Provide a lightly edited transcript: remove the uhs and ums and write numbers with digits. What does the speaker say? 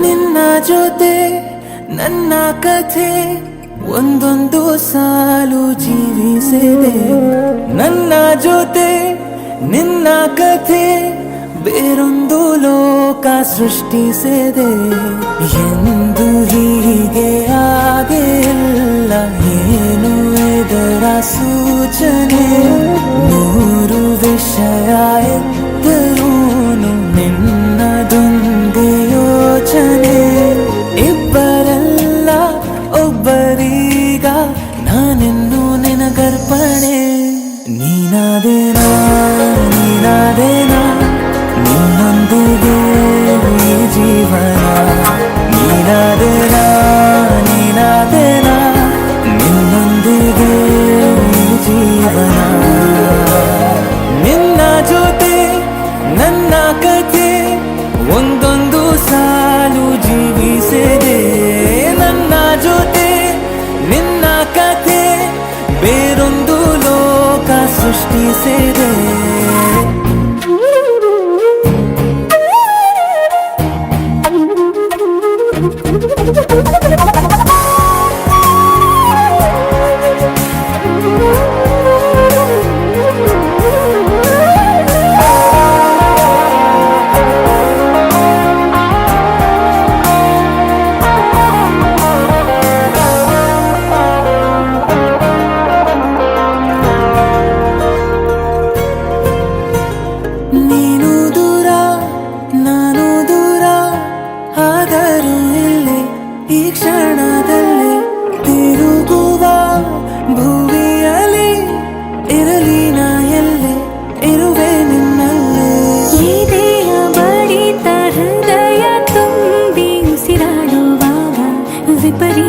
ನಿನ್ನ ಜೊತೆ ನನ್ನ ಕಥೆ ಒಂದೊಂದು ಸಾಲು ಜೀವಿಸಿದೆ. ನನ್ನ ಜೊತೆ ನಿನ್ನ ಕಥೆ ಬೇರೊಂದು ಲೋಕ ಸೃಷ್ಟಿಸಿದೆ. ಎಂದು ಹೀಗೆ ಆಗಿಲ್ಲ, ಏನು ಇದರ ಸೂಚನೆ? ನೂರು ವಿಷಯ ಎತ್ತರೂನು ನಿನ್ನದೊಂದೇ ಯೋಚನೆ. ಇಬ್ಬರಲ್ಲ ಒಬ್ಬರೀಗ ನಾನೆನ್ನು ನಿನಗರ್ಪಣೆ. ನೀನಾದೇನಾ ನೀನಾದೇನಾ ನಿನ್ನೊಂದಿಗೆ ಈ ಜೀವನ. ನೀನಾದೇನಾ ನೀನಾದೇನಾ ನಿನ್ನೊಂದಿಗೆ ಈ ಜೀವನ. ನಿನ್ನ ಜೊತೆ ನನ್ನ ಕಥೆ ಒಂದೊಂದು ಸಾಲು ಜೀವಿಸಿದೆ. ನನ್ನ ಜೊತೆ ನಿನ್ನ ಕಥೆ ಬೇರೊಂದು ಲೋಕ ಸೃಷ್ಟಿಸಿದೆ. ನೀನು ದೂರ ನಾನು ದೂರ ಆದರೂ ಇಲ್ಲಿ ಈ ಕ್ಷಣದಲ್ಲಿ ತಿರುಗುವ ಭೂಮಿಯಲ್ಲಿ ಇರಲಿ ನಾ ಎಲ್ಲೆ ಇರುವೆ ನಿನ್ನಲ್ಲೇ. ಎದೆಯ ಬಡಿತ ಹೃದಯ ತುಂಬಿ ಉಸಿರಾಡುವಾಗ ವಿಪರೀತ